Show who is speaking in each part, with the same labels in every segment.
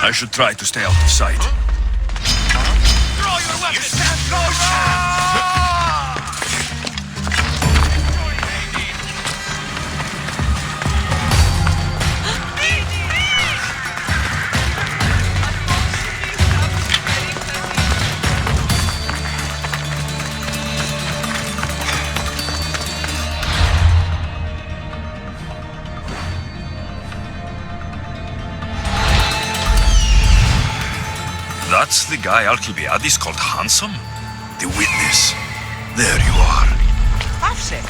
Speaker 1: I should try to stay out of sight.
Speaker 2: Throw your weapon! You stand close!
Speaker 1: That's the guy Alcibiades called handsome? The witness. There you are.
Speaker 2: Offset.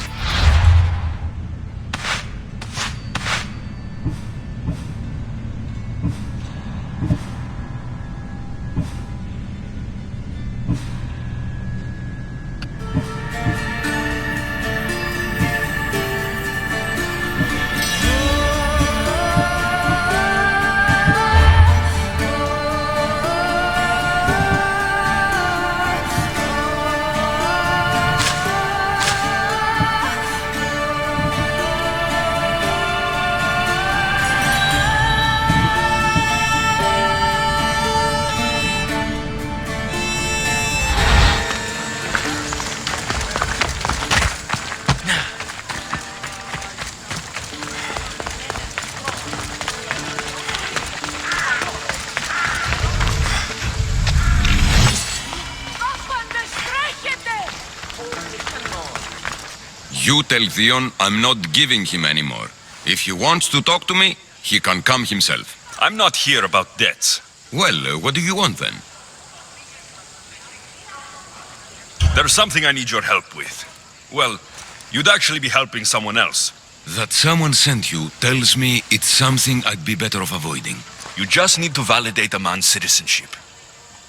Speaker 3: You tell Theon I'm not giving him anymore. If he wants to talk to me, he can come himself.
Speaker 1: I'm not here about debts.
Speaker 3: Well, what do you want then?
Speaker 1: There's something I need your help with. Well, you'd actually be helping someone else.
Speaker 3: That someone sent you tells me it's something I'd be better off avoiding.
Speaker 1: You just need to validate a man's citizenship.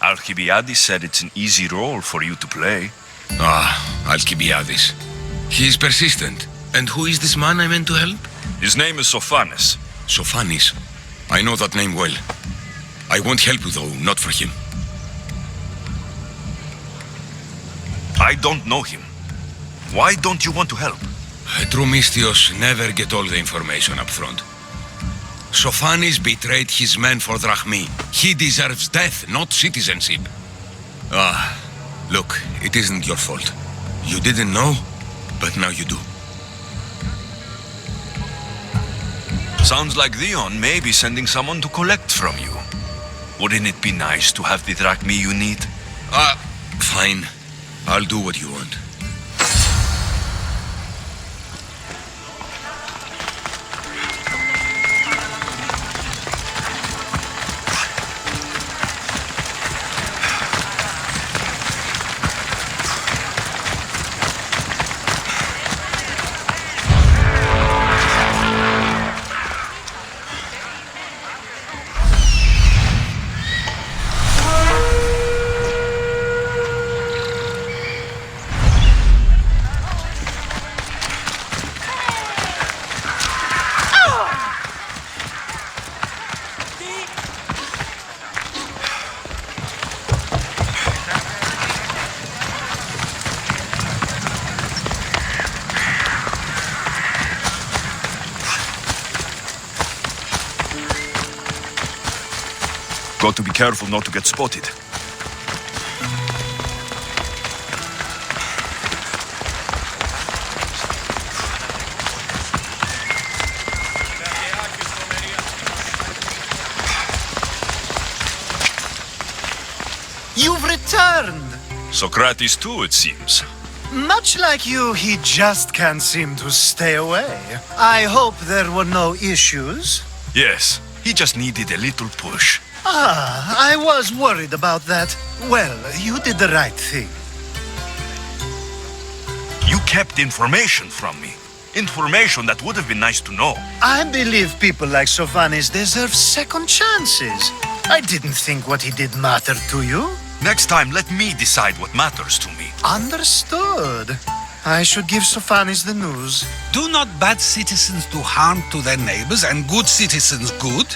Speaker 1: Alcibiades said it's an easy role for you to play.
Speaker 3: Ah, Alcibiades. He's persistent. And who is this man I meant to help?
Speaker 1: His name is Sophanes.
Speaker 3: Sophanes. I know that name well. I won't help you though, not for him.
Speaker 1: I don't know him. Why don't you want to help?
Speaker 3: True Mystios never get all the information up front. Sophanes betrayed his men for Drachmi. He deserves death, not citizenship. Ah, look, it isn't your fault. You didn't know, but now you do.
Speaker 1: Sounds like Theon may be sending someone to collect from you. Wouldn't it be nice to have the drachmi you need?
Speaker 3: Fine. I'll do what you want.
Speaker 1: Got to be careful not to get spotted.
Speaker 4: You've returned!
Speaker 1: Socrates too, it seems.
Speaker 4: Much like you, he just can't seem to stay away. I hope there were no issues.
Speaker 1: Yes, he just needed a little push.
Speaker 4: I was worried about that. Well, you did the right thing.
Speaker 1: You kept information from me. Information that would have been nice to know.
Speaker 4: I believe people like Sophanes deserve second chances. I didn't think what he did mattered to you.
Speaker 1: Next time, let me decide what matters to me.
Speaker 4: Understood. I should give Sophanes the news.
Speaker 5: Do not bad citizens do harm to their neighbors and good citizens good?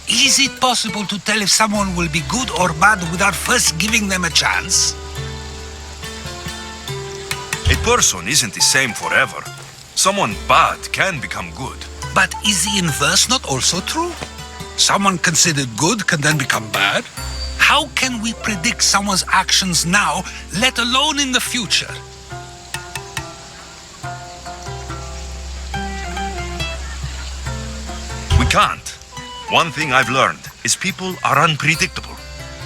Speaker 5: Is it possible to tell if someone will be good or bad without first giving them a chance?
Speaker 1: A person isn't the same forever. Someone bad can become good.
Speaker 5: But is the inverse not also true? Someone considered good can then become bad. How can we predict someone's actions now, let alone in the future?
Speaker 1: We can't. One thing I've learned is people are unpredictable.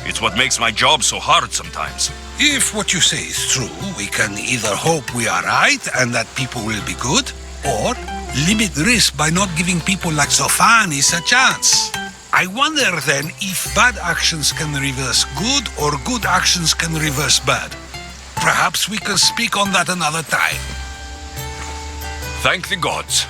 Speaker 1: It's what makes my job so hard sometimes.
Speaker 5: If what you say is true, we can either hope we are right and that people will be good, or limit risk by not giving people like Sophanis a chance. I wonder then if bad actions can reverse good or good actions can reverse bad. Perhaps we can speak on that another time.
Speaker 1: Thank the gods.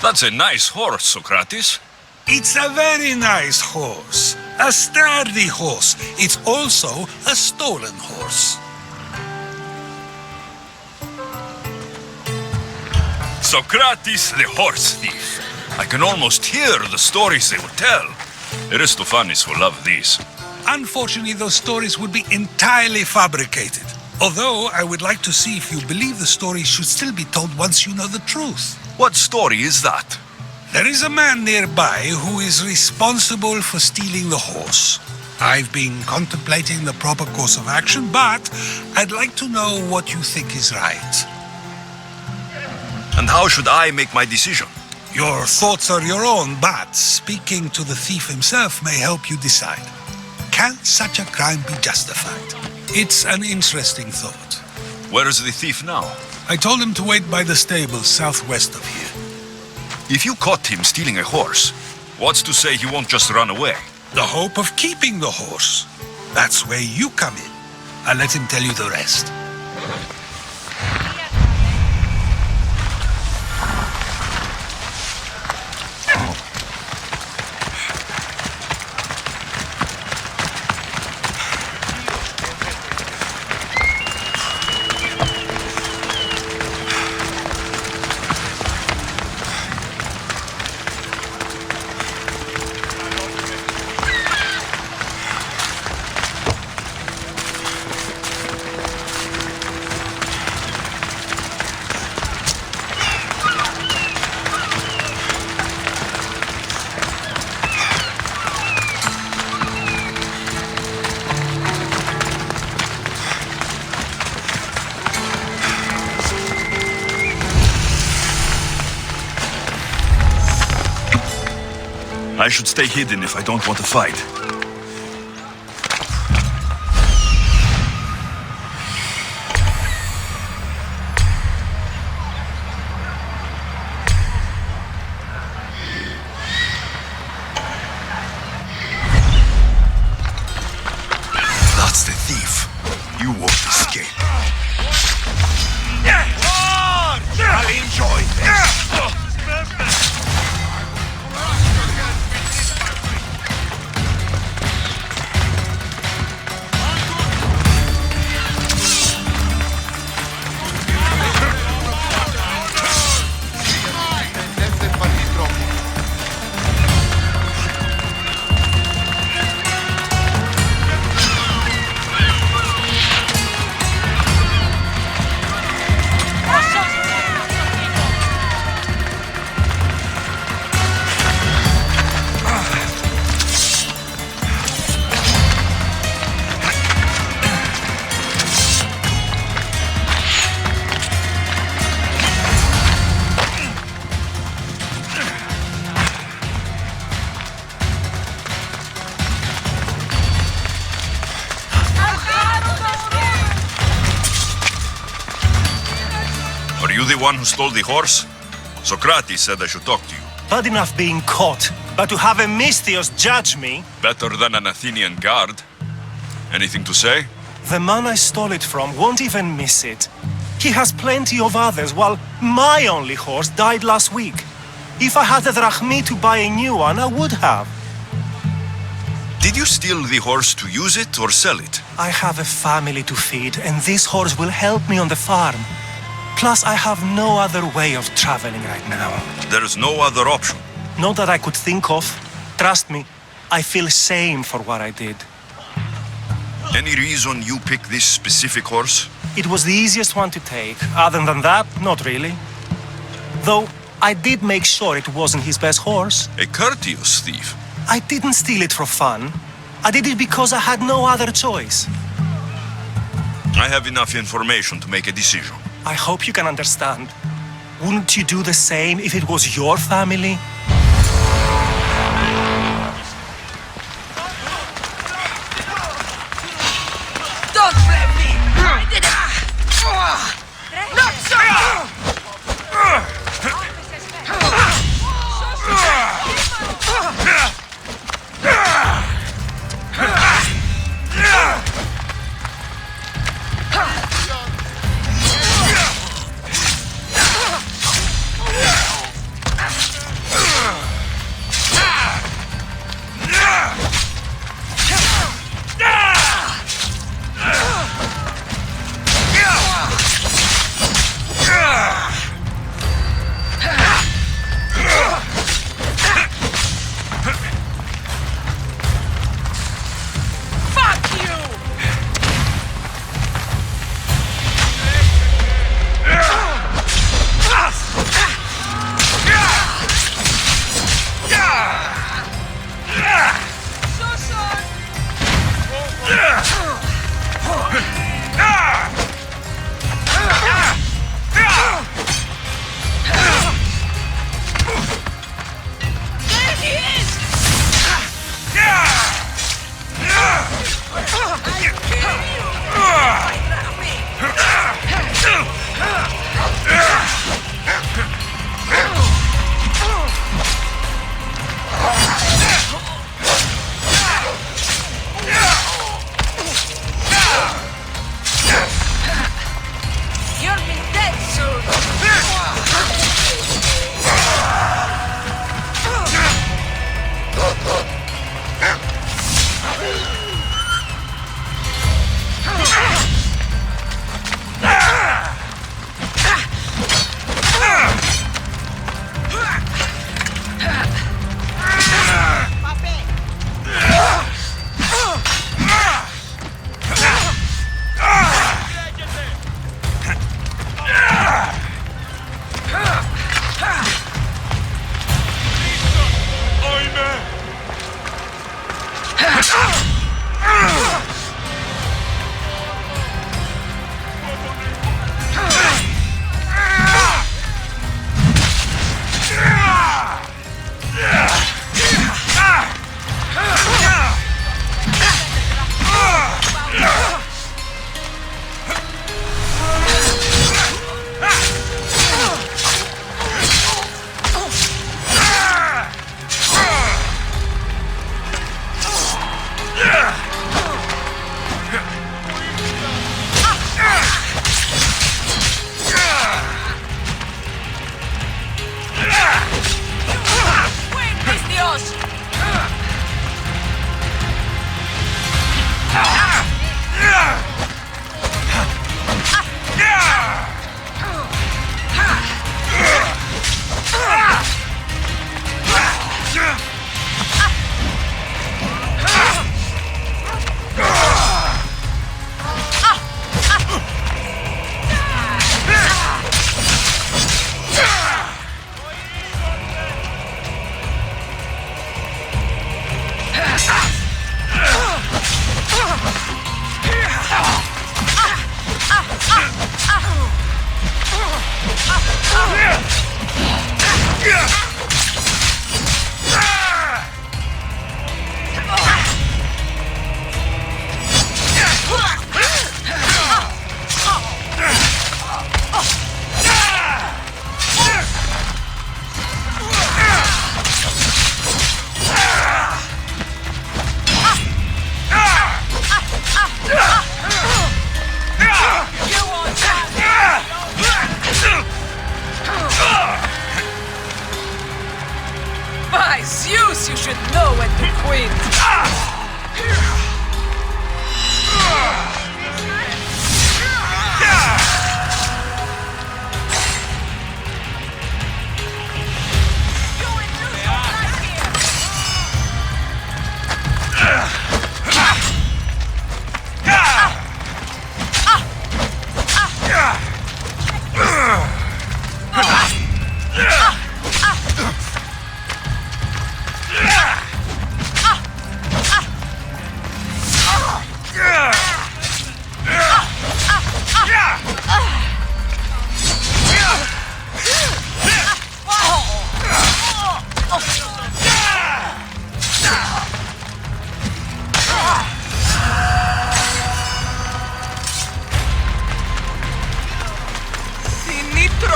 Speaker 1: That's a nice horse, Socrates.
Speaker 5: It's a very nice horse. A sturdy horse. It's also a stolen horse.
Speaker 1: Socrates the horse thief. I can almost hear the stories they would tell. Aristophanes will love these.
Speaker 5: Unfortunately, those stories would be entirely fabricated. Although, I would like to see if you believe the stories should still be told once you know the truth.
Speaker 1: What story is that?
Speaker 5: There is a man nearby who is responsible for stealing the horse. I've been contemplating the proper course of action, but I'd like to know what you think is right.
Speaker 1: And how should I make my decision?
Speaker 5: Your thoughts are your own, but speaking to the thief himself may help you decide. Can such a crime be justified? It's an interesting thought.
Speaker 1: Where is the thief now?
Speaker 5: I told him to wait by the stables southwest of here.
Speaker 1: If you caught him stealing a horse, what's to say he won't just run away?
Speaker 5: The hope of keeping the horse. That's where you come in. I'll let him tell you the rest.
Speaker 1: I should stay hidden if I don't want to fight. the one who stole the horse? Socrates said I should talk to you.
Speaker 6: Bad enough being caught, but to have a Misthios judge me?
Speaker 1: Better than an Athenian guard. Anything to say?
Speaker 6: The man I stole it from won't even miss it. He has plenty of others, while my only horse died last week. If I had the drachmi to buy a new one, I would have.
Speaker 1: Did you steal the horse to use it or sell it?
Speaker 6: I have a family to feed, and this horse will help me on the farm. Plus, I have no other way of traveling right now.
Speaker 1: There is no other option.
Speaker 6: Not that I could think of. Trust me, I feel shame for what I did.
Speaker 1: Any reason you picked this specific horse?
Speaker 6: It was the easiest one to take. Other than that, not really. Though, I did make sure it wasn't his best horse.
Speaker 1: A courteous thief.
Speaker 6: I didn't steal it for fun. I did it because I had no other choice.
Speaker 1: I have enough information to make a decision.
Speaker 6: I hope you can understand. Wouldn't you do the same if it was your family?
Speaker 2: Don't blame me! I did it! Not so!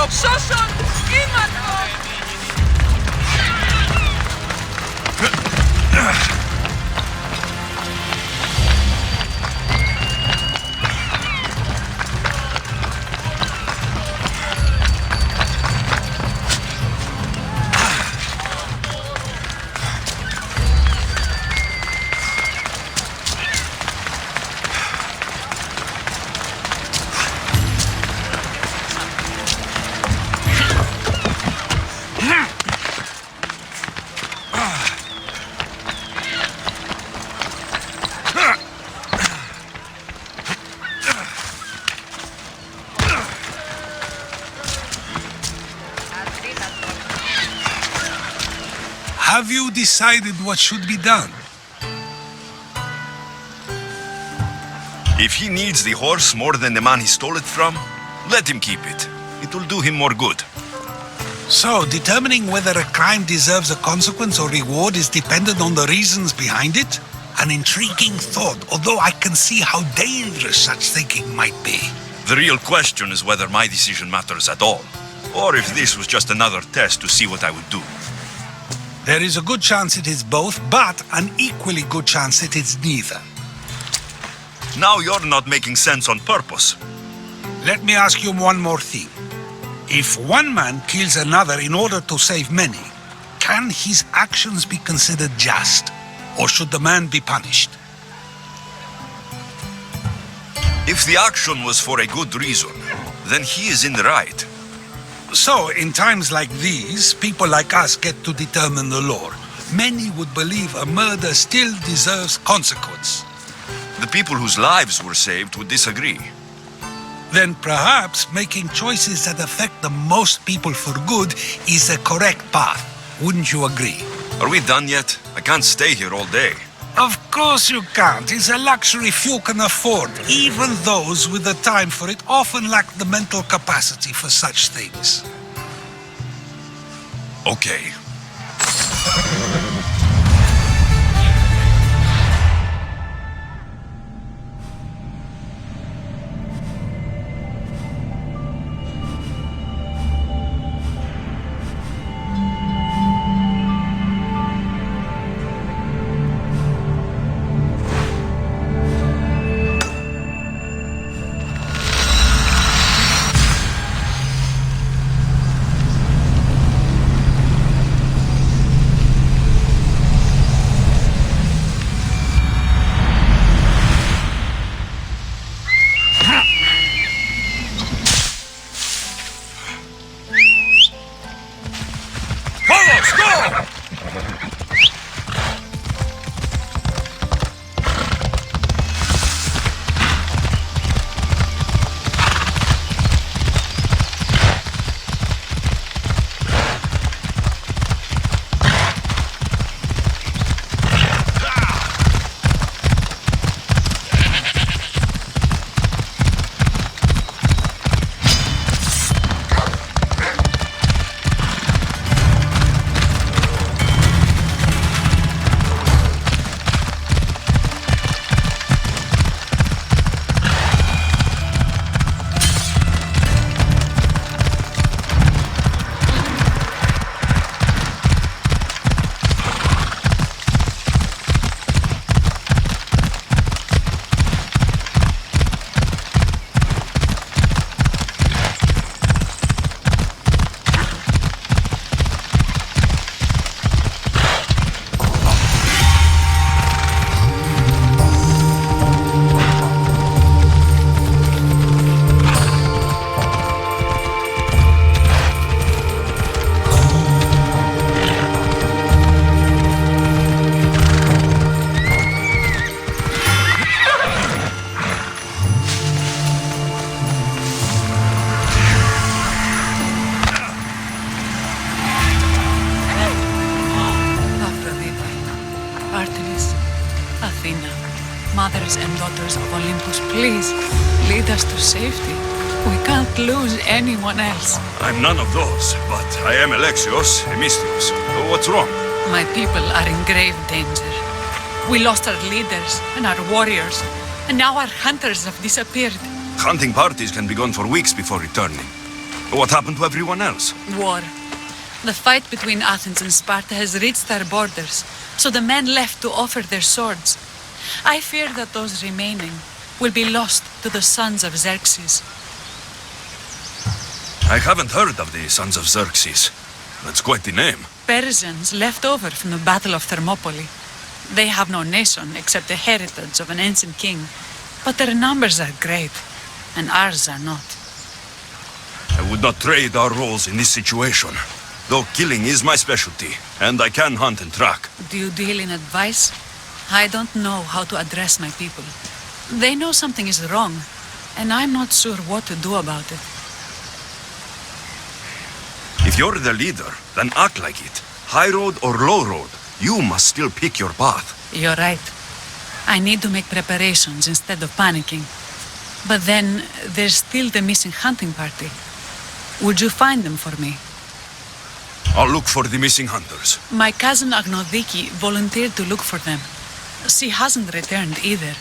Speaker 2: Σώσον! Ήμαρτο!
Speaker 5: Have you decided what should be done?
Speaker 1: If he needs the horse more than the man he stole it from, let him keep it. It will do him more good.
Speaker 5: So, determining whether a crime deserves a consequence or reward is dependent on the reasons behind it? An intriguing thought, although I can see how dangerous such thinking might be.
Speaker 1: The real question is whether my decision matters at all, or if this was just another test to see what I would do.
Speaker 5: There is a good chance it is both, but an equally good chance it is neither.
Speaker 1: Now you're not making sense on purpose.
Speaker 5: Let me ask you one more thing. If one man kills another in order to save many, can his actions be considered just? Or should the man be punished?
Speaker 1: If the action was for a good reason, then he is in the right.
Speaker 5: So, in times like these, people like us get to determine the law. Many would believe a murder still deserves consequence.
Speaker 1: The people whose lives were saved would disagree.
Speaker 5: Then perhaps making choices that affect the most people for good is a correct path. Wouldn't you agree?
Speaker 1: Are we done yet? I can't stay here all day.
Speaker 5: Of course you can't. It's a luxury few can afford. Even those with the time for it often lack the mental capacity for such things.
Speaker 1: Okay.
Speaker 7: Mothers and daughters of Olympus, please, lead us to safety. We can't lose anyone else.
Speaker 1: I'm none of those, but I am Alexios, Emistios. What's wrong?
Speaker 7: My people are in grave danger. We lost our leaders and our warriors, and now our hunters have disappeared.
Speaker 1: Hunting parties can be gone for weeks before returning. What happened to everyone else?
Speaker 7: War. The fight between Athens and Sparta has reached our borders, so the men left to offer their swords. I fear that those remaining will be lost to the sons of Xerxes.
Speaker 1: I haven't heard of the Sons of Xerxes. That's quite the name.
Speaker 7: Persians left over from the Battle of Thermopylae. They have no nation except the heritage of an ancient king, but their numbers are great, and ours are not.
Speaker 1: I would not trade our roles in this situation, though killing is my specialty, and I can hunt and track.
Speaker 7: Do you deal in advice? I don't know how to address my people. They know something is wrong, and I'm not sure what to do about it.
Speaker 1: If you're the leader, then act like it. High road or low road, you must still pick your path.
Speaker 7: You're right. I need to make preparations instead of panicking. But then, there's still the missing hunting party. Would you find them for me?
Speaker 1: I'll look for the missing hunters.
Speaker 7: My cousin Agnodiki volunteered to look for them. She hasn't returned either.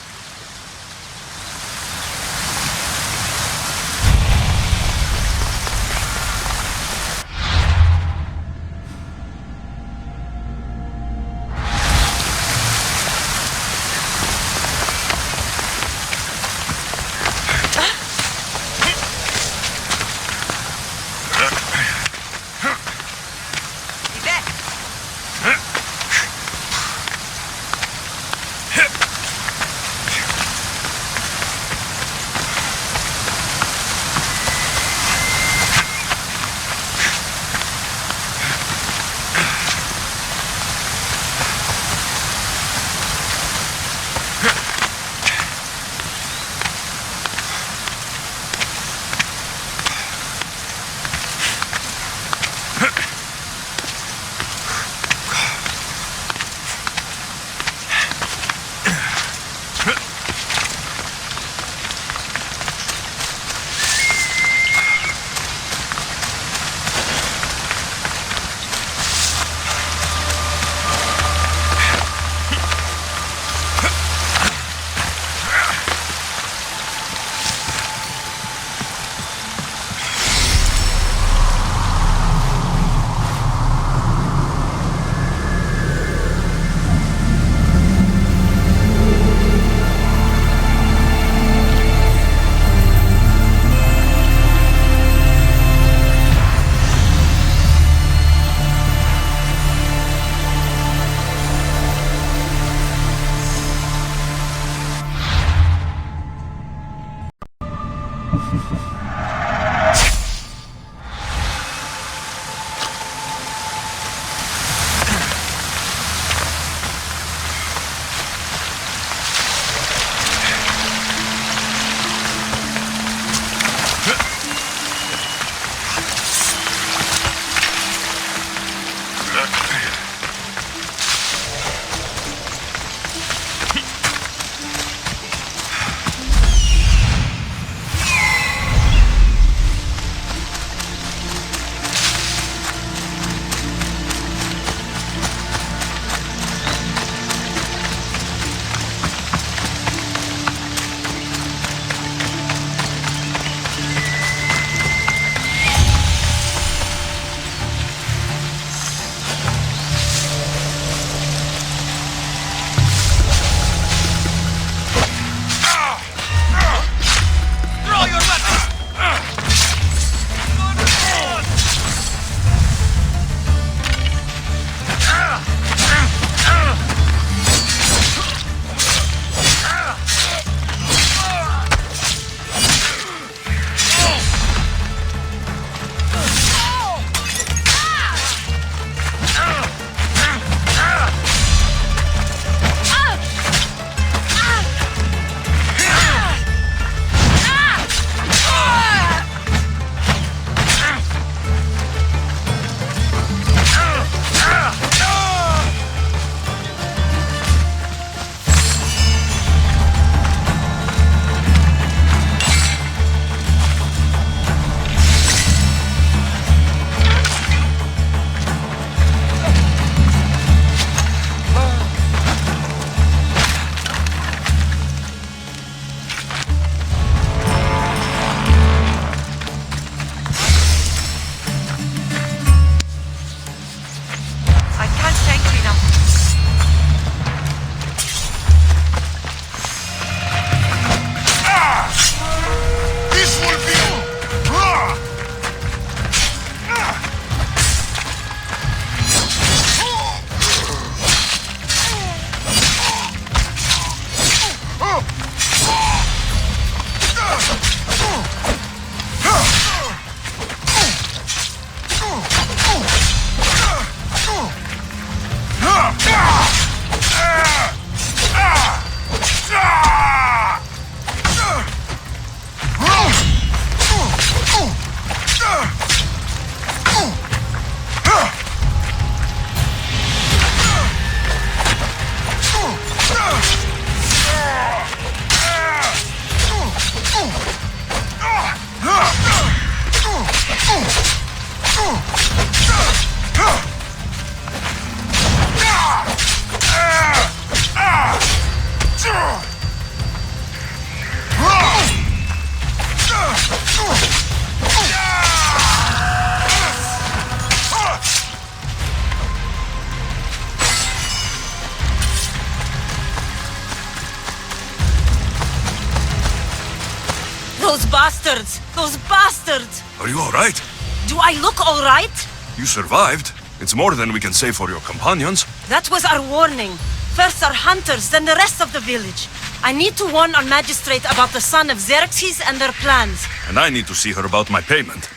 Speaker 8: bastards! Those bastards!
Speaker 1: Are you alright?
Speaker 8: Do I look alright?
Speaker 1: You survived. It's more than we can say for your companions.
Speaker 8: That was our warning. First our hunters, then the rest of the village. I need to warn our magistrate about the son of Xerxes and their plans.
Speaker 1: And I need to see her about my payment.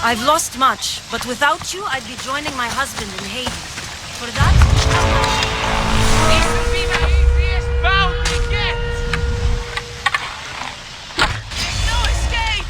Speaker 8: I've lost much, but without you, I'd be joining my husband in Hades. For that...
Speaker 2: This will be the easiest bound we get! There's no escape!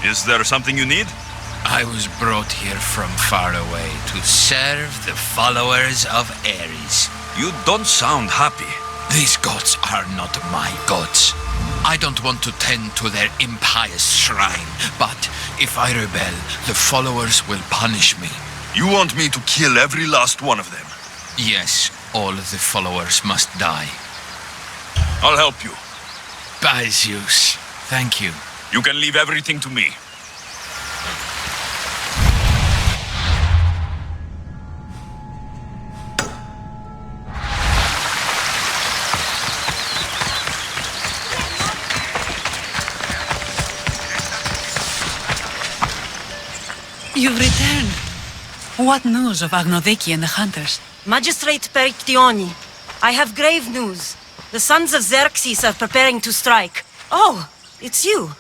Speaker 1: Is there something you need?
Speaker 9: I was brought here from far away to serve the followers of Ares.
Speaker 1: You don't sound happy.
Speaker 9: These gods are not my gods. I don't want to tend to their impious shrine, but if I rebel, the followers will punish me.
Speaker 1: You want me to kill every last one of them?
Speaker 9: Yes, all the followers must die.
Speaker 1: I'll help you.
Speaker 9: By Zeus, thank you.
Speaker 1: You can leave everything to me.
Speaker 7: You've returned. What news of Agnodiki and the hunters?
Speaker 8: Magistrate Perictioni, I have grave news. The sons of Xerxes are preparing to strike. Oh, it's you.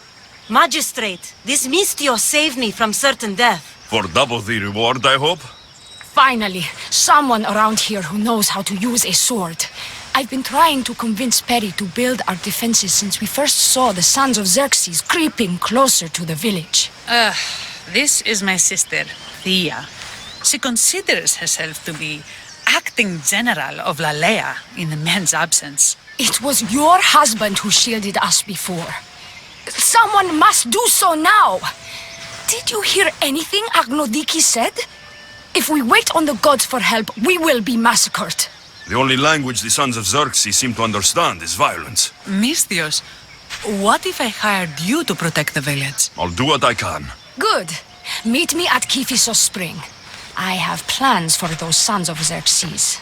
Speaker 8: Magistrate, this Mistio saved me from certain death.
Speaker 1: For double the reward, I hope?
Speaker 10: Finally, someone around here who knows how to use a sword. I've been trying to convince Peri to build our defenses since we first saw the sons of Xerxes creeping closer to the village.
Speaker 7: This is my sister, Thea. She considers herself to be acting general of Lalea in the man's absence.
Speaker 10: It was your husband who shielded us before. Someone must do so now! Did you hear anything Agnodiki said? If we wait on the gods for help, we will be massacred.
Speaker 1: The only language the sons of Xerxes seem to understand is violence.
Speaker 7: Mistios, what if I hired you to protect the village?
Speaker 1: I'll do what I can.
Speaker 10: Good. Meet me at Kiphisos Spring. I have plans for those sons of Xerxes.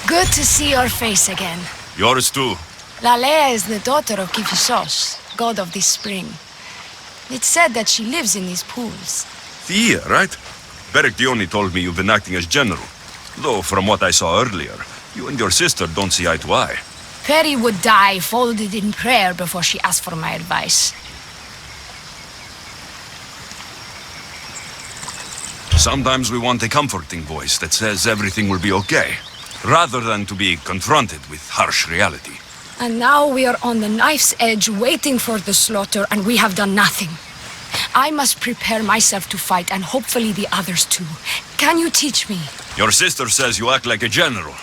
Speaker 10: Good to see your face again.
Speaker 1: Yours too.
Speaker 10: Lalea is the daughter of Kiphisos, god of this spring. It's said that she lives in these pools.
Speaker 1: Thea, right? Perictioni told me you've been acting as general. Though, from what I saw earlier, you and your sister don't see eye to eye.
Speaker 10: Peri would die folded in prayer before she asked for my advice.
Speaker 1: Sometimes we want a comforting voice that says everything will be okay, rather than to be confronted with harsh reality.
Speaker 10: And now we are on the knife's edge waiting for the slaughter, and we have done nothing. I must prepare myself to fight, and hopefully the others too. Can you teach me?
Speaker 1: Your sister says you act like a general.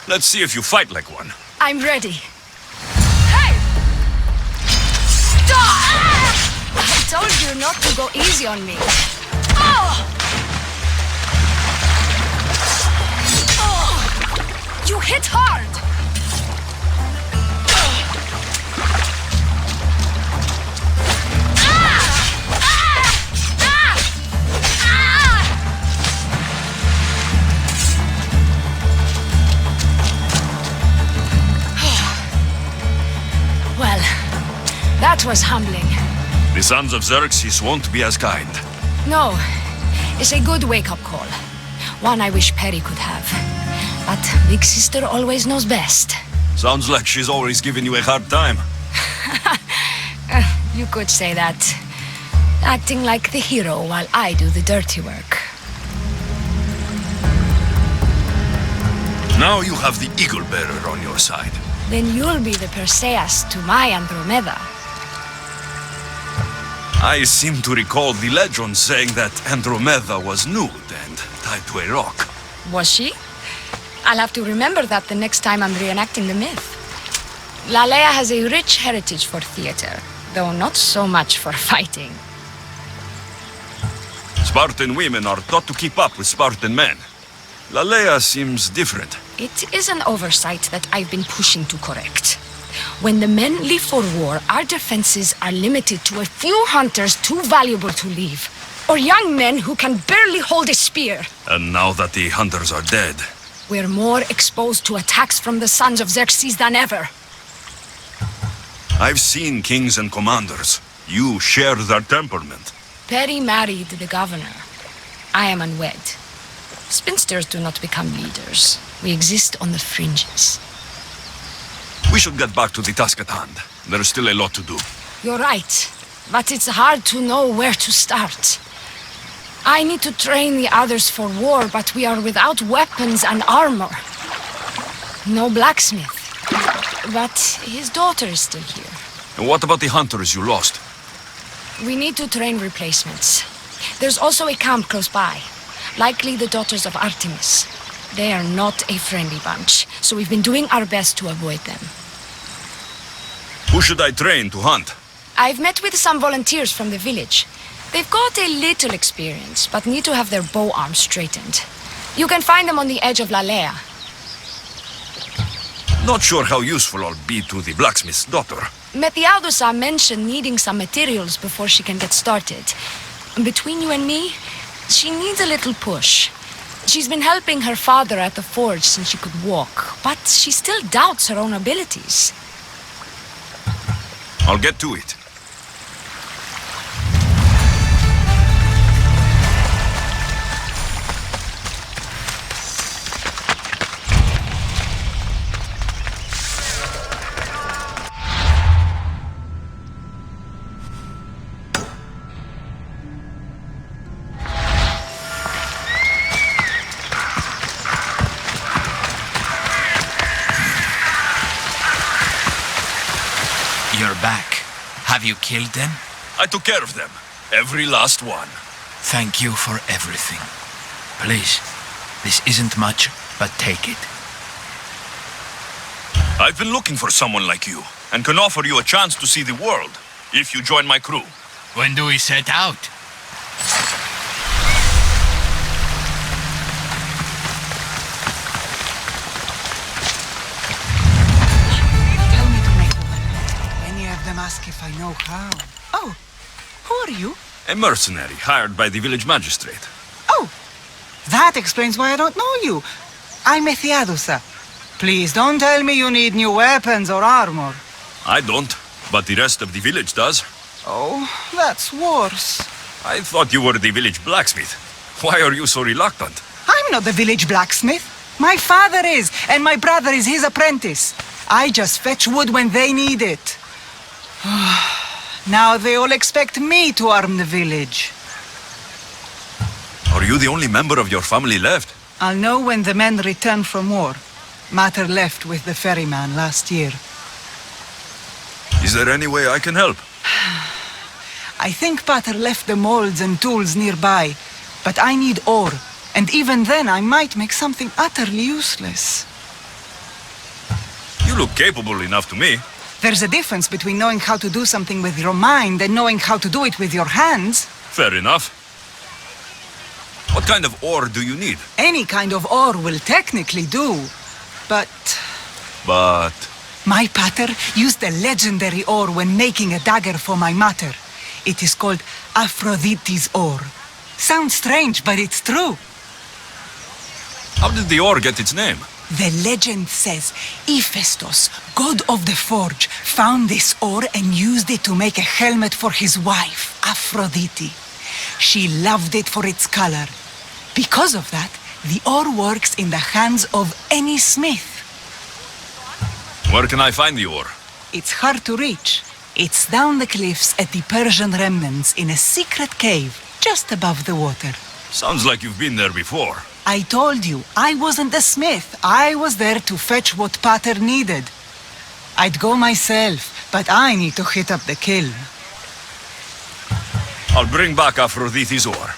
Speaker 1: Let's see if you fight like one.
Speaker 10: I'm ready. Hey! Stop! I told you not to go easy on me. Oh! Oh! You hit hard! That was humbling.
Speaker 1: The sons of Xerxes won't be as kind.
Speaker 10: No, it's a good wake-up call. One I wish Perry could have. But Big Sister always knows best.
Speaker 1: Sounds like she's always giving you a hard time.
Speaker 10: You could say that. Acting like the hero while I do the dirty work.
Speaker 1: Now you have the Eagle Bearer on your side.
Speaker 10: Then you'll be the Perseus to my Andromeda.
Speaker 1: I seem to recall the legend saying that Andromeda was nude and tied to a rock.
Speaker 10: Was she? I'll have to remember that the next time I'm reenacting the myth. Layla has a rich heritage for theater, though not so much for fighting.
Speaker 1: Spartan women are taught to keep up with Spartan men. Layla seems different.
Speaker 10: It is an oversight that I've been pushing to correct. When the men leave for war, our defenses are limited to a few hunters too valuable to leave, or young men who can barely hold a spear.
Speaker 1: And now that the hunters are dead,
Speaker 10: we're more exposed to attacks from the sons of Xerxes than ever.
Speaker 1: I've seen kings and commanders. You share their temperament.
Speaker 10: Perry married the governor. I am unwed. Spinsters do not become leaders. We exist on the fringes.
Speaker 1: We should get back to the task at hand. There's still a lot to do.
Speaker 10: You're right, but it's hard to know where to start. I need to train the others for war, but we are without weapons and armor. No blacksmith. But his daughter is still here.
Speaker 1: And what about the hunters you lost?
Speaker 10: We need to train replacements. There's also a camp close by. Likely the daughters of Artemis. They are not a friendly bunch, so we've been doing our best to avoid them.
Speaker 1: Who should I train to hunt?
Speaker 10: I've met with some volunteers from the village. They've got a little experience, but need to have their bow arms straightened. You can find them on the edge of Lalea.
Speaker 1: Not sure how useful I'll be to the blacksmith's daughter.
Speaker 10: Methialdusa mentioned needing some materials before she can get started. Between you and me, she needs a little push. She's been helping her father at the forge since she could walk, but she still doubts her own abilities.
Speaker 1: I'll get to it.
Speaker 9: You're back. Have you killed them?
Speaker 1: I took care of them. Every last one.
Speaker 9: Thank you for everything. Please, this isn't much, but take it.
Speaker 1: I've been looking for someone like you, and can offer you a chance to see the world, if you join my crew.
Speaker 9: When do we set out?
Speaker 2: Ask if I know how. Oh, who are you?
Speaker 1: A mercenary hired by the village magistrate.
Speaker 2: Oh, that explains why I don't know you. I'm Methialdusa. Please don't tell me you need new weapons or armor.
Speaker 1: I don't, but the rest of the village does.
Speaker 2: Oh, that's worse.
Speaker 1: I thought you were the village blacksmith. Why are you so reluctant?
Speaker 2: I'm not the village blacksmith. My father is, and my brother is his apprentice. I just fetch wood when they need it. Now they all expect me to arm the village.
Speaker 1: Are you the only member of your family left?
Speaker 2: I'll know when the men return from war. Mater left with the ferryman last year.
Speaker 1: Is there any way I can help?
Speaker 2: I think Pater left the molds and tools nearby, but I need ore, and even then I might make something utterly useless.
Speaker 1: You look capable enough to me.
Speaker 2: There's a difference between knowing how to do something with your mind and knowing how to do it with your hands.
Speaker 1: Fair enough. What kind of ore do you need?
Speaker 2: Any kind of ore will technically do, but... My pater used a legendary ore when making a dagger for my mater. It is called Aphrodite's ore. Sounds strange, but it's true.
Speaker 1: How did the ore get its name?
Speaker 2: The legend says Hephaestus, god of the forge, found this ore and used it to make a helmet for his wife, Aphrodite. She loved it for its color. Because of that, the ore works in the hands of any smith.
Speaker 1: Where can I find the ore?
Speaker 2: It's hard to reach. It's down the cliffs at the Persian remnants in a secret cave just above the water.
Speaker 1: Sounds like you've been there before.
Speaker 2: I told you, I wasn't the smith. I was there to fetch what Pater needed. I'd go myself, but I need to hit up the kiln.
Speaker 1: I'll bring back Aphrodite's ore.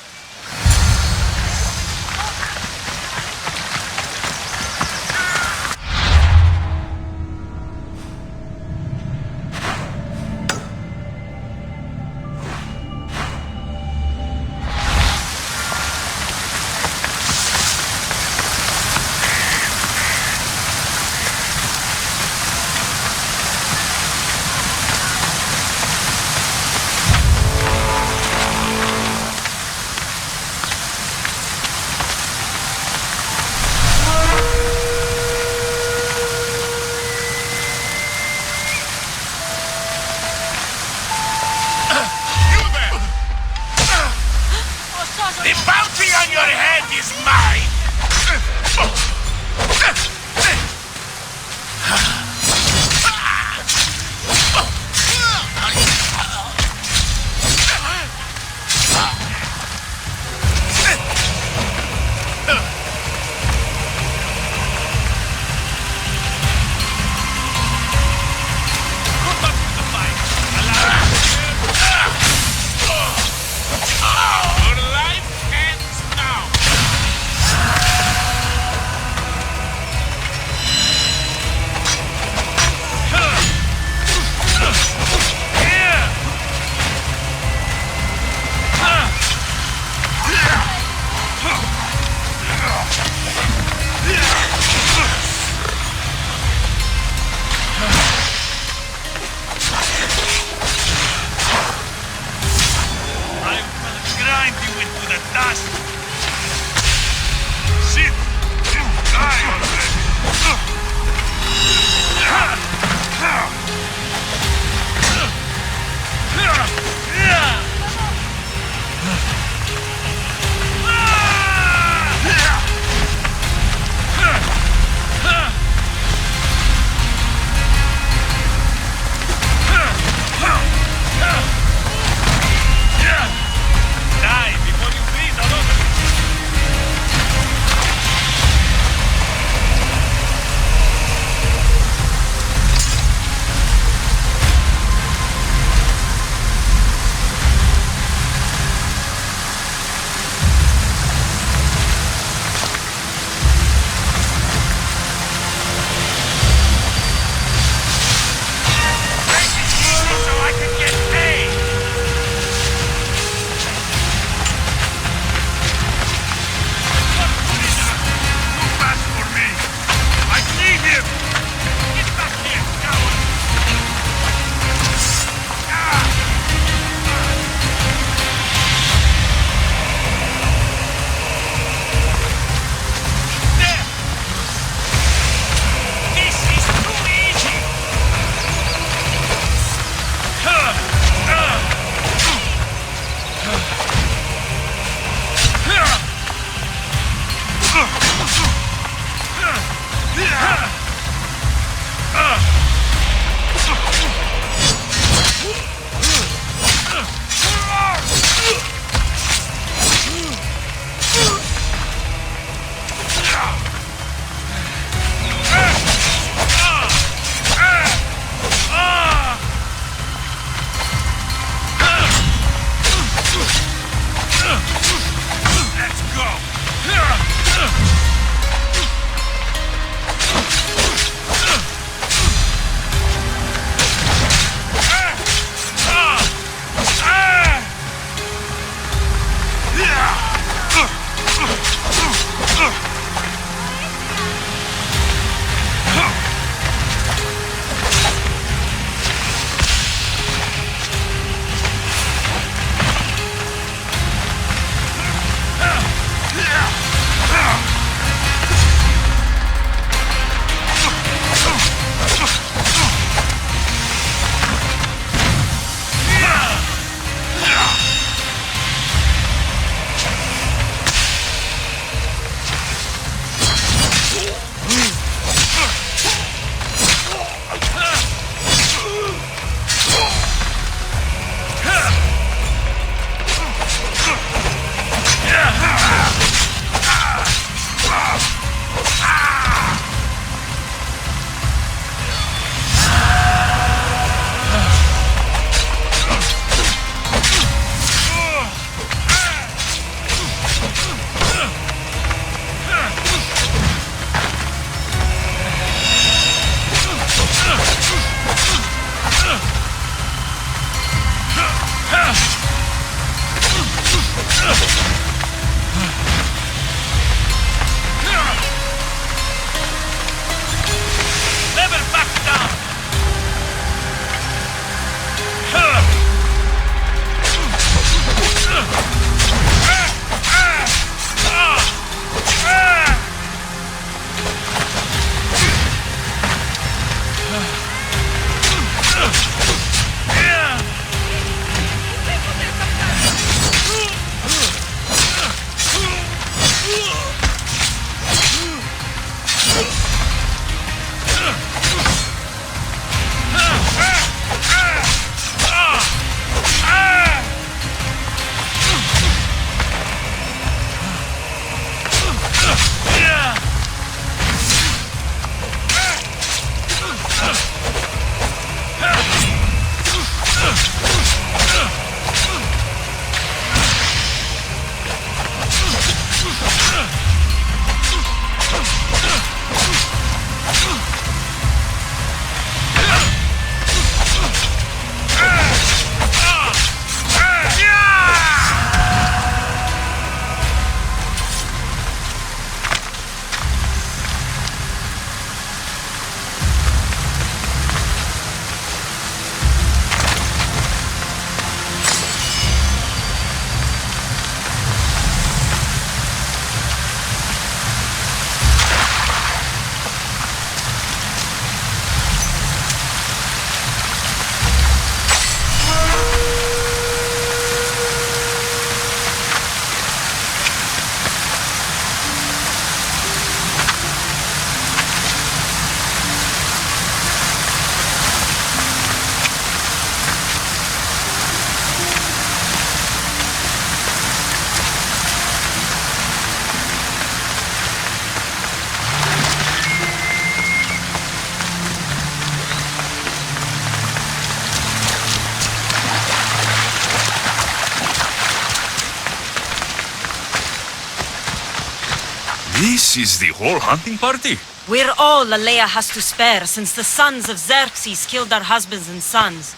Speaker 1: This is the whole hunting party?
Speaker 8: We're all Layla has to spare since the sons of Xerxes killed our husbands and sons.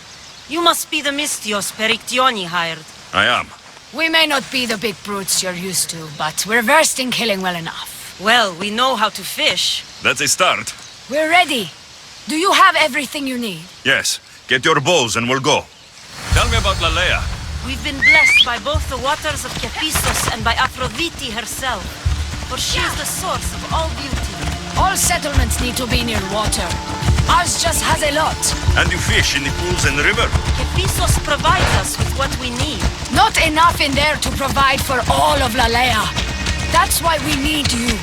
Speaker 8: You must be the Mystios Perictioni hired.
Speaker 1: I am.
Speaker 10: We may not be the big brutes you're used to, but we're versed in killing well enough.
Speaker 8: Well, we know how to fish.
Speaker 1: That's a start.
Speaker 10: We're ready. Do you have everything you need?
Speaker 1: Yes. Get your bows and we'll go. Tell me about Layla.
Speaker 8: We've been blessed by both the waters of Kephistos and by Aphrodite herself, for she is the source of all beauty.
Speaker 10: All settlements need to be near water. Ours just has a lot.
Speaker 1: And you fish in the pools and the river?
Speaker 8: Kephistos provides us with what we need.
Speaker 10: Not enough in there to provide for all of Layla. That's why we need you.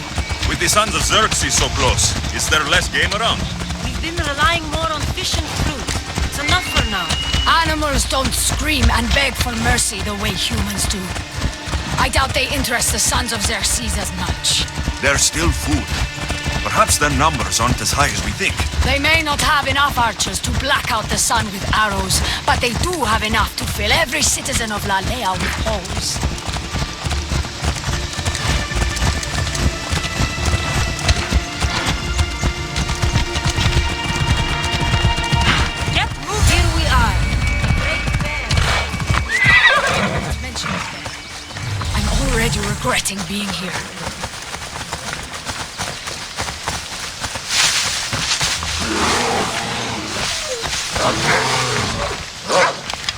Speaker 1: With the sons of Xerxes so close, is there less game around?
Speaker 8: We've been relying more on fish and fruit. It's enough for now.
Speaker 10: Animals don't scream and beg for mercy the way humans do. I doubt they interest the sons of Xerxes as much.
Speaker 1: There's still food. Perhaps their numbers aren't as high as we think.
Speaker 10: They may not have enough archers to black out the sun with arrows, but they do have enough to fill every citizen of Layla with holes.
Speaker 8: Get moving! Here we are. Great bear.
Speaker 10: Mention it there. I'm already regretting being here.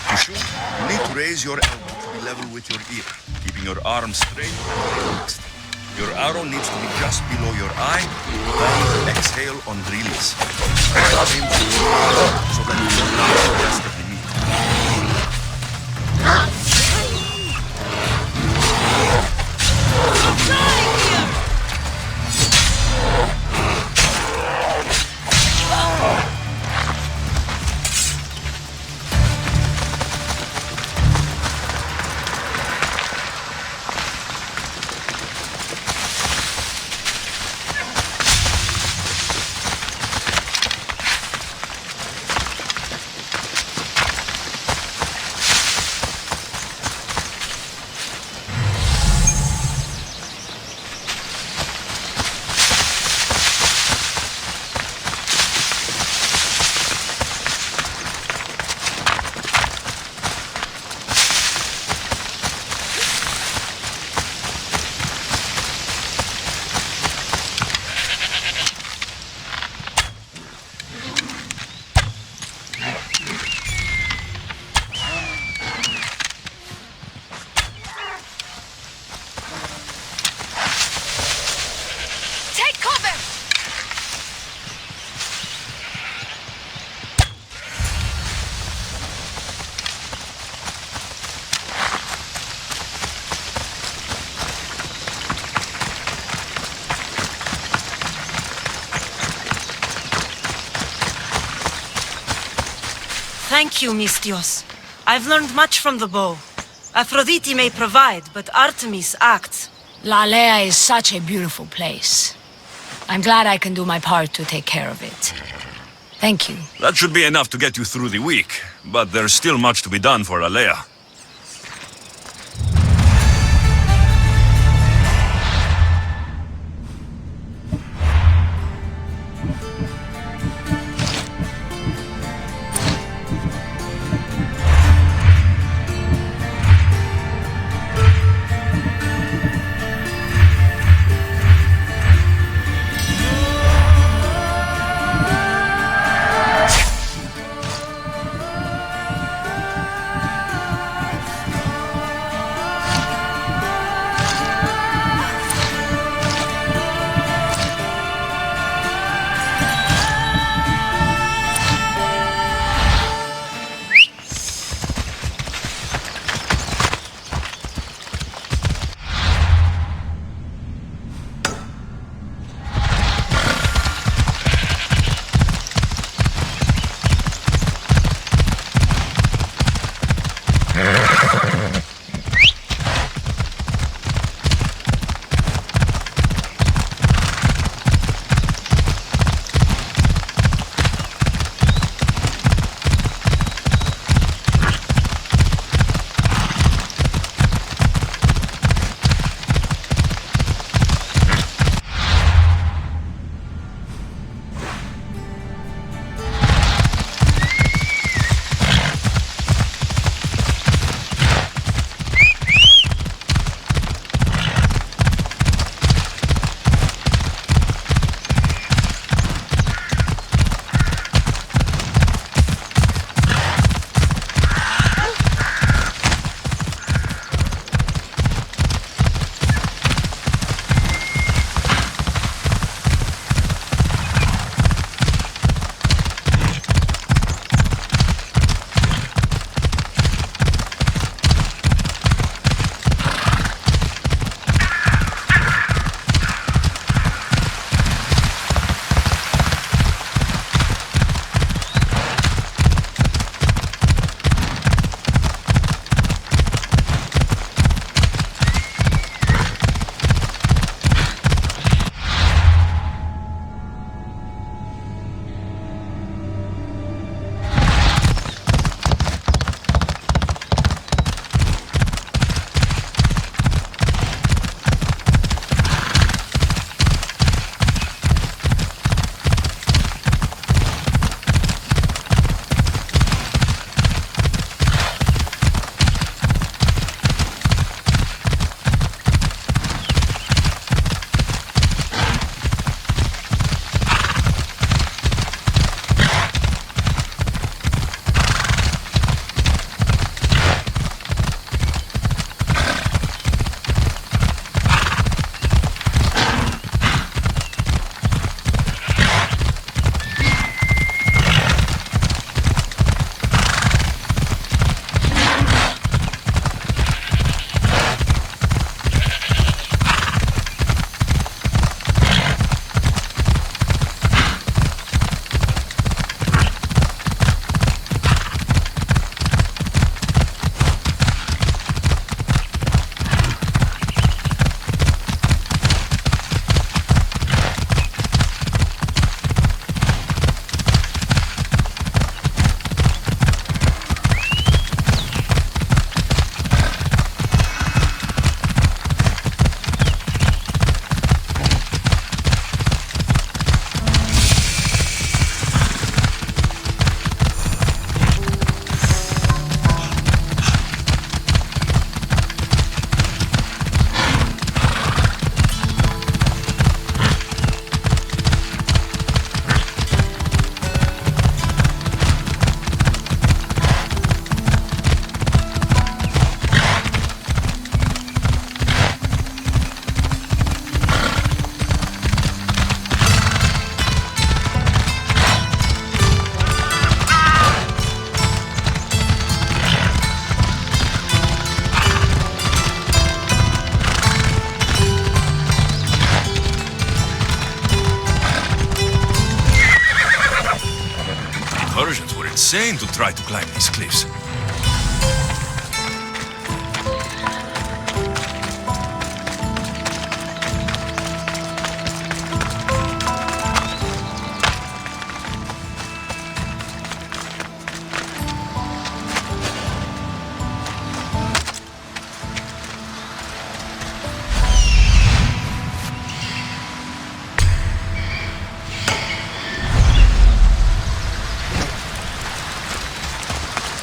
Speaker 1: To shoot, you need to raise your elbow to be level with your ear, keeping your arm straight and relaxed. Your arrow needs to be just below your eye, then exhale on release. Aim so that you don't lose the rest of the meat.
Speaker 8: Thank you, Mystios. I've learned much from the bow. Aphrodite may provide, but Artemis acts.
Speaker 10: Layla is such a beautiful place. I'm glad I can do my part to take care of it. Thank you.
Speaker 1: That should be enough to get you through the week, but there's still much to be done for Layla. Persians were insane to try to climb these cliffs.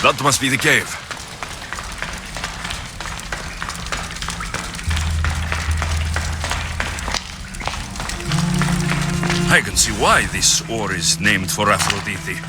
Speaker 1: That must be the cave. I can see why this ore is named for Aphrodite.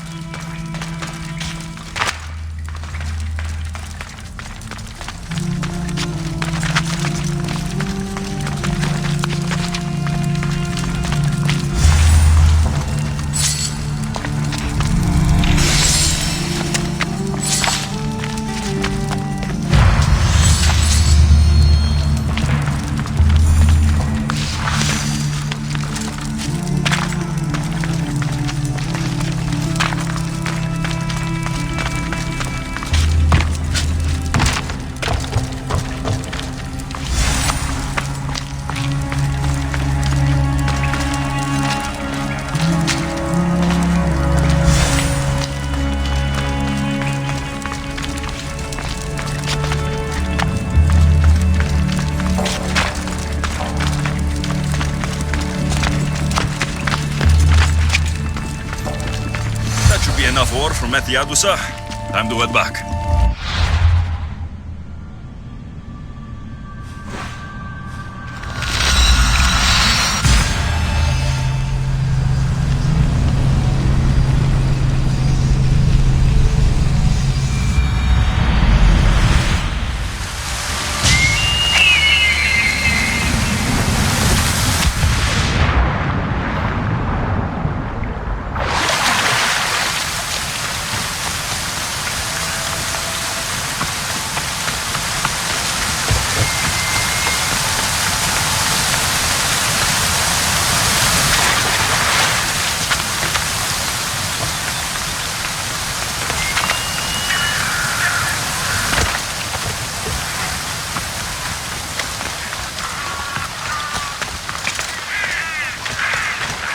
Speaker 1: Enough ore from Methiadusa. Time to head back.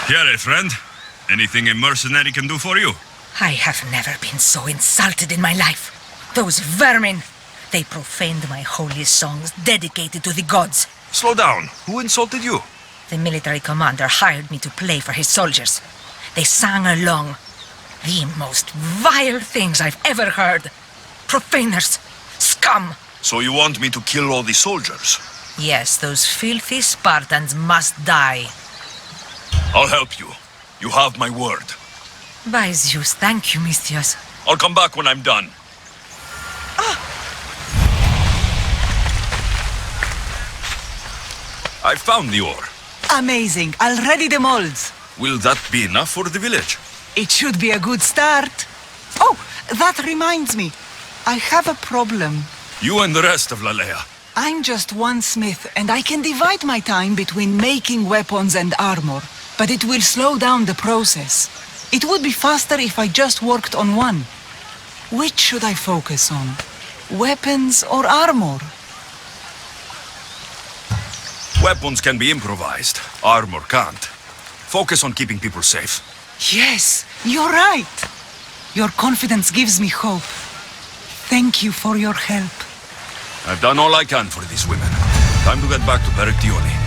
Speaker 1: Here, friend. Anything a mercenary can do for you?
Speaker 11: I have never been so insulted in my life. Those vermin! They profaned my holy songs dedicated to the gods.
Speaker 1: Slow down. Who insulted you?
Speaker 11: The military commander hired me to play for his soldiers. They sang along. The most vile things I've ever heard. Profaners. Scum.
Speaker 1: So you want me to kill all the soldiers?
Speaker 11: Yes, those filthy Spartans must die.
Speaker 1: I'll help you. You have my word.
Speaker 11: By Zeus, thank you, Misthios.
Speaker 1: I'll come back when I'm done. I found the ore.
Speaker 2: Amazing. I'll ready the molds.
Speaker 1: Will that be enough for the village?
Speaker 2: It should be a good start. Oh, that reminds me. I have a problem.
Speaker 1: You and the rest of Lalea.
Speaker 2: I'm just one smith, and I can divide my time between making weapons and armor, but it will slow down the process. It would be faster if I just worked on one. Which should I focus on? Weapons or armor?
Speaker 1: Weapons can be improvised. Armor can't. Focus on keeping people safe.
Speaker 2: Yes, you're right. Your confidence gives me hope. Thank you for your help.
Speaker 1: I've done all I can for these women. Time to get back to Perictione.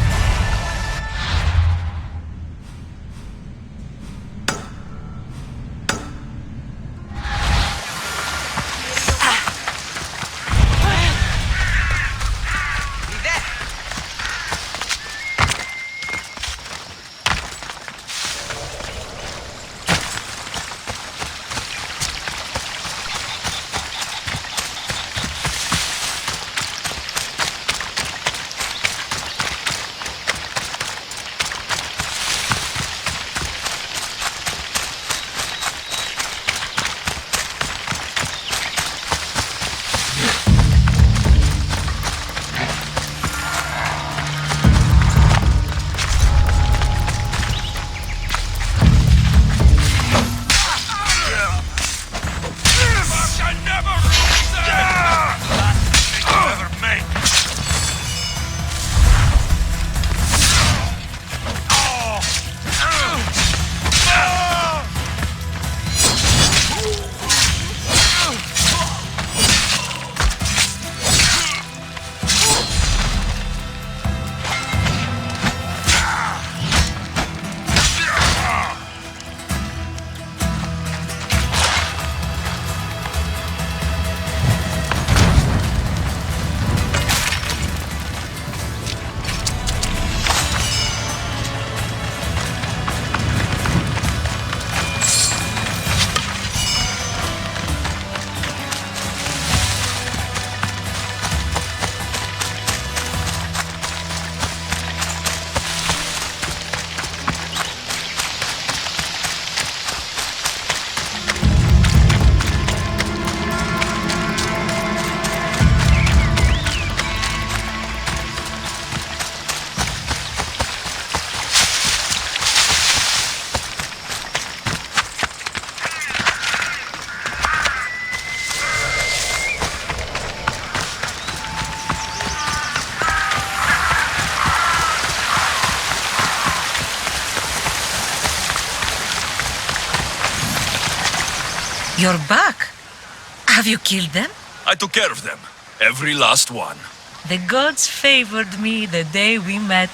Speaker 11: You're back. Have you killed them?
Speaker 1: I took care of them. Every last one.
Speaker 11: The gods favored me the day we met.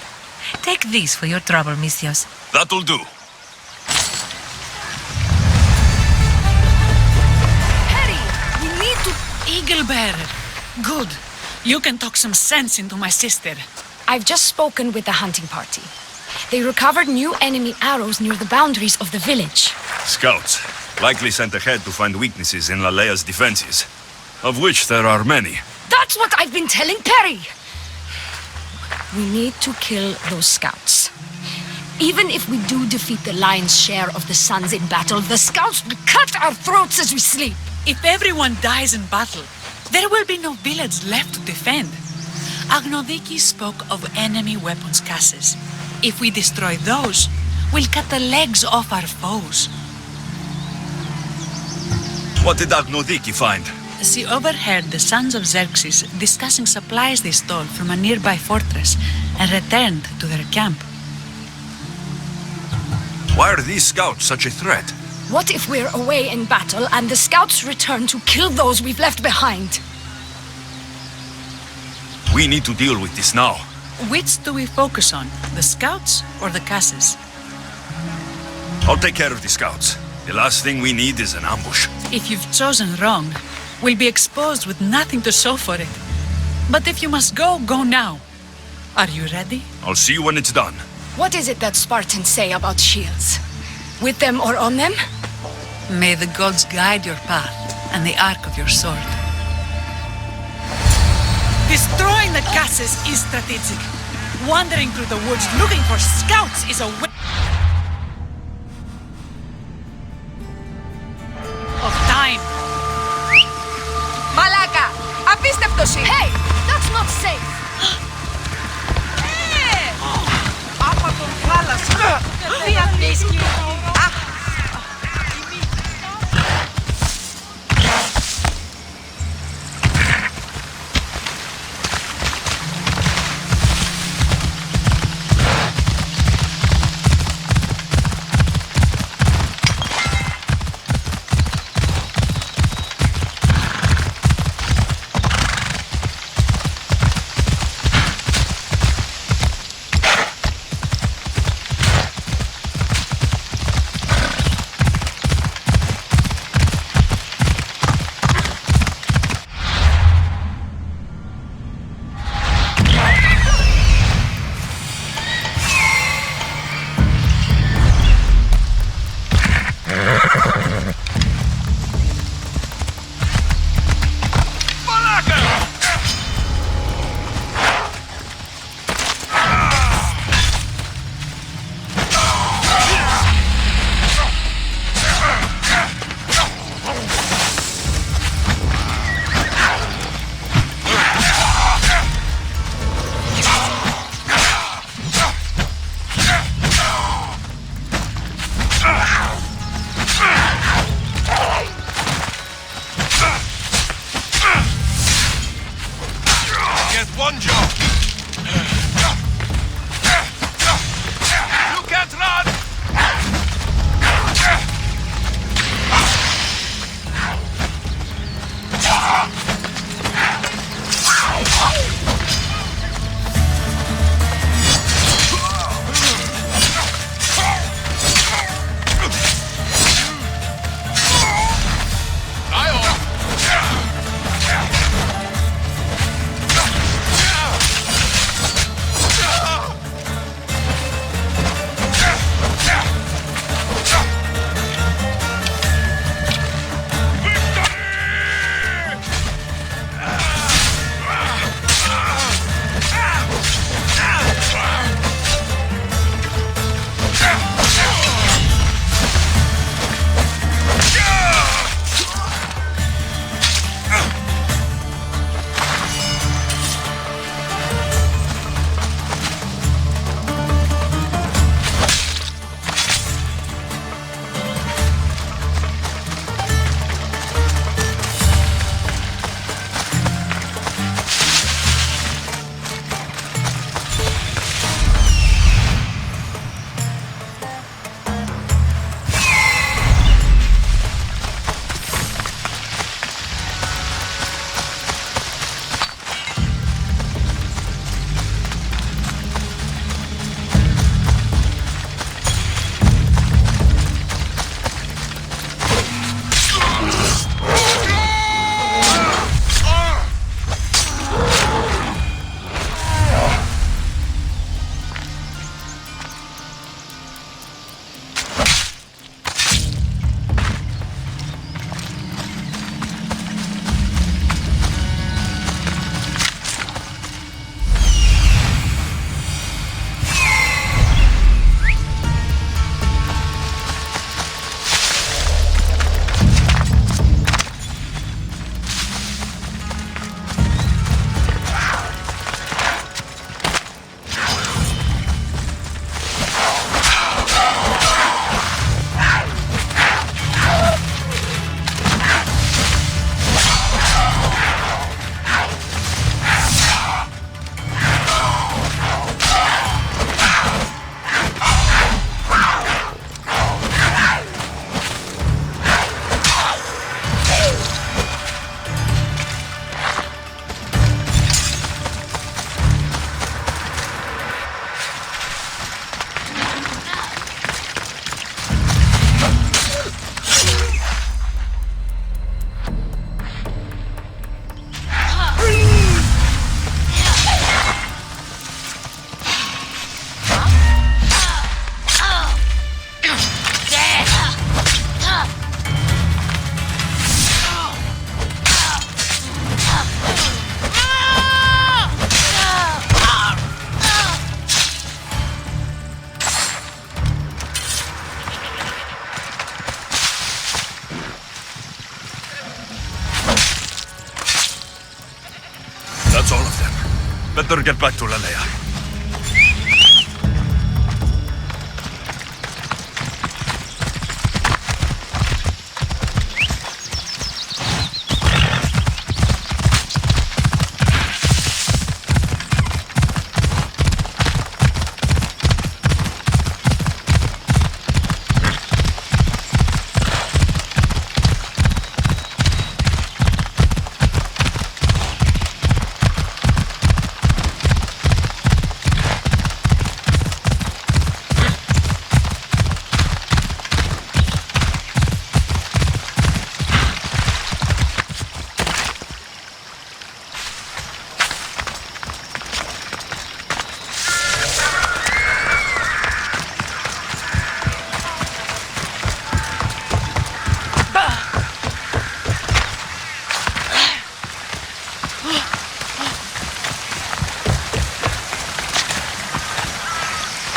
Speaker 11: Take this for your trouble, Misthios.
Speaker 1: That'll do.
Speaker 10: Harry, we need to...
Speaker 7: Eagle Bearer. Good. You can talk some sense into my sister.
Speaker 10: I've just spoken with the hunting party. They recovered new enemy arrows near the boundaries of the village.
Speaker 1: Scouts. Likely sent ahead to find weaknesses in Lalea's defenses. Of which there are many.
Speaker 10: That's what I've been telling Perry! We need to kill those scouts. Even if we do defeat the lion's share of the Suns in battle, the scouts will cut our throats as we sleep.
Speaker 7: If everyone dies in battle, there will be no village left to defend. Agnodiki spoke of enemy weapons caches. If we destroy those, we'll cut the legs off our foes.
Speaker 1: What did Agnodiki find?
Speaker 7: She overheard the sons of Xerxes discussing supplies they stole from a nearby fortress and returned to their camp.
Speaker 1: Why are these scouts such a threat?
Speaker 10: What if we're away in battle and the scouts return to kill those we've left behind?
Speaker 1: We need to deal with this now.
Speaker 7: Which do we focus on, the scouts or the caches?
Speaker 1: I'll take care of the scouts. The last thing we need is an ambush.
Speaker 7: If you've chosen wrong, we'll be exposed with nothing to show for it. But if you must go, go now. Are you ready?
Speaker 1: I'll see you when it's done.
Speaker 10: What is it that Spartans say about shields? With them or on them?
Speaker 7: May the gods guide your path and the arc of your sword. Destroying the caches is strategic. Wandering through the woods looking for scouts is a way of time.
Speaker 10: Malaka! Απίστευτος είναι! Hey! That's not safe!
Speaker 12: Από τον θάλασσα! Τι αντίστοιχο!
Speaker 1: Better get back to Lalea.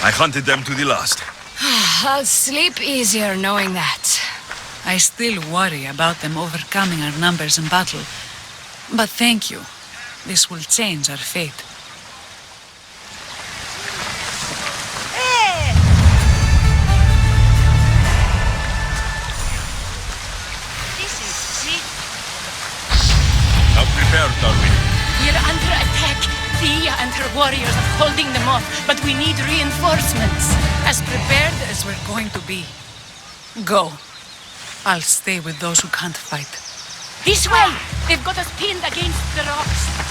Speaker 1: I hunted them to the last.
Speaker 10: I'll sleep easier knowing that.
Speaker 7: I still worry about them overcoming our numbers in battle. But thank you. This will change our fate.
Speaker 1: How prepared are we?
Speaker 10: We're under attack. Thea and her warriors are holding them off, but we need reinforcements.
Speaker 7: As prepared as we're going to be. Go. I'll stay with those who can't fight.
Speaker 10: This way! They've got us pinned against the rocks.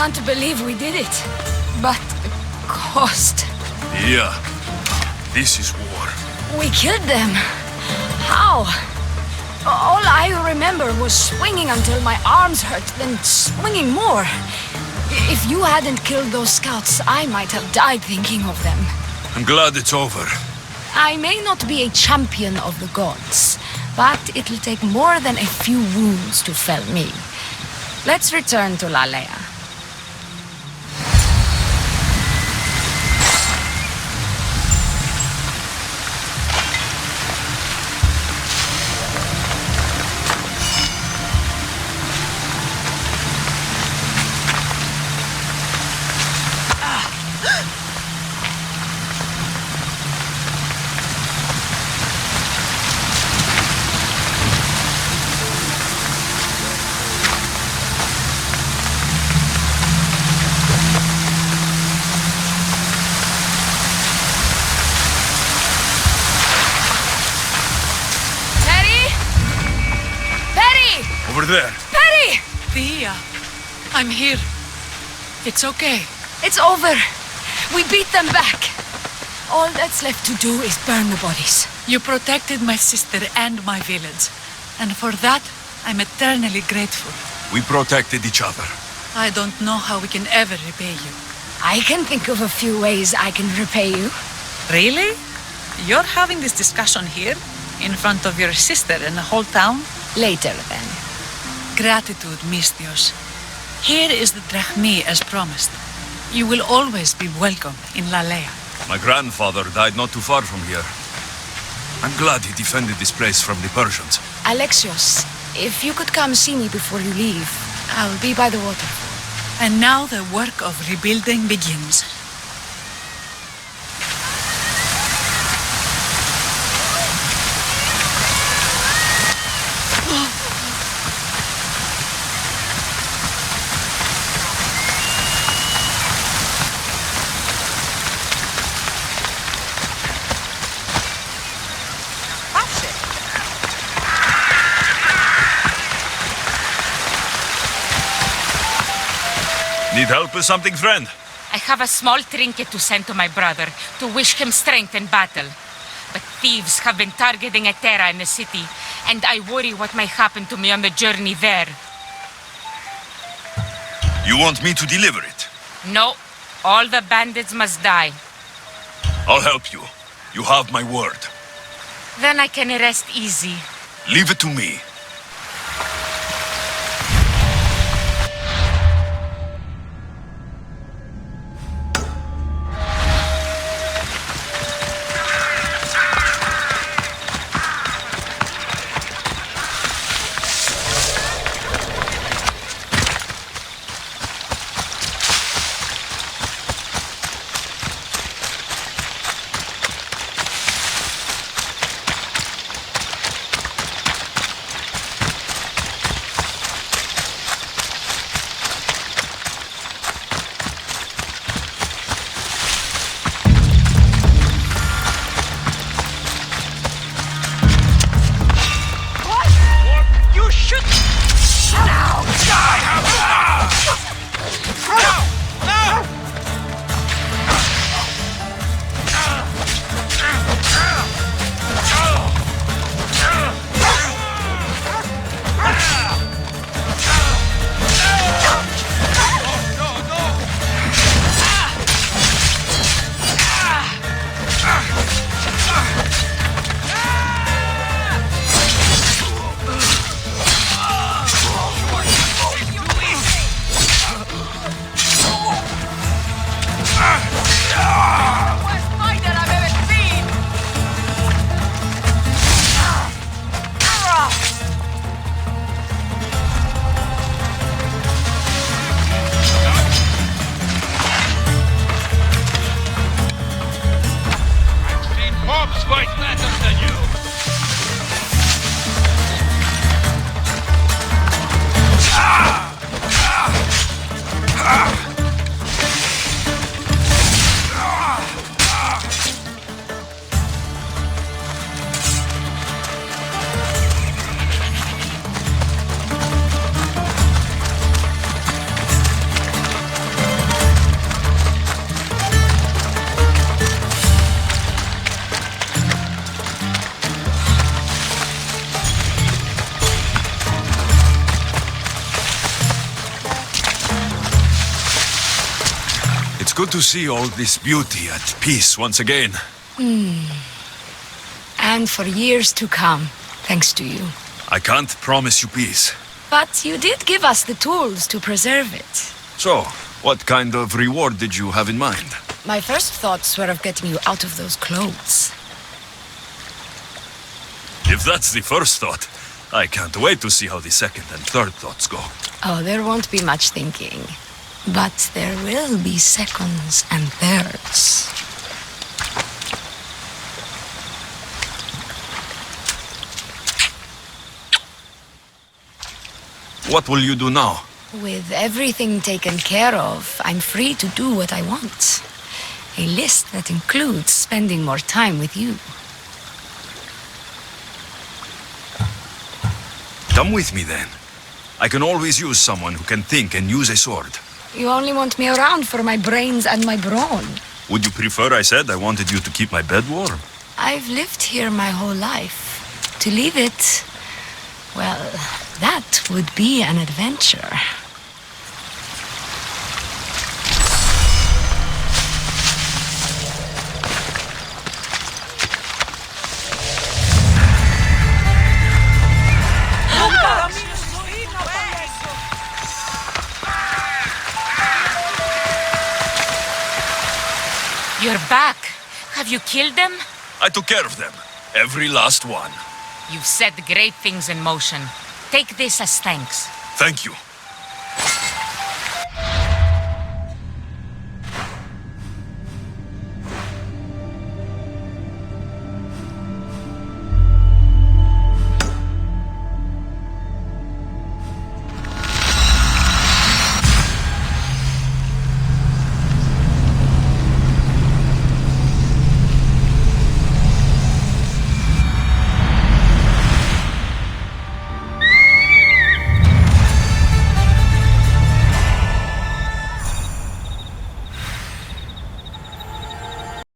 Speaker 10: can't believe we did it. But the cost.
Speaker 1: Yeah. This is war.
Speaker 10: We killed them. How? All I remember was swinging until my arms hurt, then swinging more. If you hadn't killed those scouts, I might have died thinking of them.
Speaker 1: I'm glad it's over.
Speaker 10: I may not be a champion of the gods, but it'll take more than a few wounds to fell me. Let's return to Layla.
Speaker 1: Over there.
Speaker 10: Perry!
Speaker 7: Thea, I'm here. It's okay.
Speaker 10: It's over. We beat them back. All that's left to do is burn the bodies.
Speaker 7: You protected my sister and my village. And for that, I'm eternally grateful.
Speaker 1: We protected each other.
Speaker 7: I don't know how we can ever repay you.
Speaker 10: I can think of a few ways I can repay you.
Speaker 7: Really? You're having this discussion here? In front of your sister and the whole town?
Speaker 10: Later, then.
Speaker 7: Gratitude, Misthios. Here is the drachmi as promised. You will always be welcome in Layla.
Speaker 1: My grandfather died not too far from here. I'm glad he defended this place from the Persians.
Speaker 10: Alexios, if you could come see me before you leave, I'll be by the waterfall.
Speaker 7: And now the work of rebuilding begins.
Speaker 1: Need help with something, friend?
Speaker 13: I have a small trinket to send to my brother to wish him strength in battle. But thieves have been targeting Etera in the city, and I worry what may happen to me on the journey there.
Speaker 1: You want me to deliver it?
Speaker 13: No, all the bandits must die.
Speaker 1: I'll help you. You have my word.
Speaker 13: Then I can rest easy.
Speaker 1: Leave it to me. It's good to see all this beauty at peace once again.
Speaker 10: And for years to come, thanks to you.
Speaker 1: I can't promise you peace.
Speaker 10: But you did give us the tools to preserve it.
Speaker 1: So, what kind of reward did you have in mind?
Speaker 10: My first thoughts were of getting you out of those clothes.
Speaker 1: If that's the first thought, I can't wait to see how the second and third thoughts go.
Speaker 10: Oh, there won't be much thinking. But there will be seconds and thirds.
Speaker 1: What will you do now?
Speaker 10: With everything taken care of, I'm free to do what I want. A list that includes spending more time with you.
Speaker 1: Come with me then. I can always use someone who can think and use a sword.
Speaker 10: You only want me around for my brains and my brawn.
Speaker 1: Would you prefer I said I wanted you to keep my bed warm?
Speaker 10: I've lived here my whole life. To leave it, well, that would be an adventure.
Speaker 13: You're back. Have you killed them?
Speaker 1: I took care of them. Every last one.
Speaker 13: You've set great things in motion. Take this as thanks.
Speaker 1: Thank you.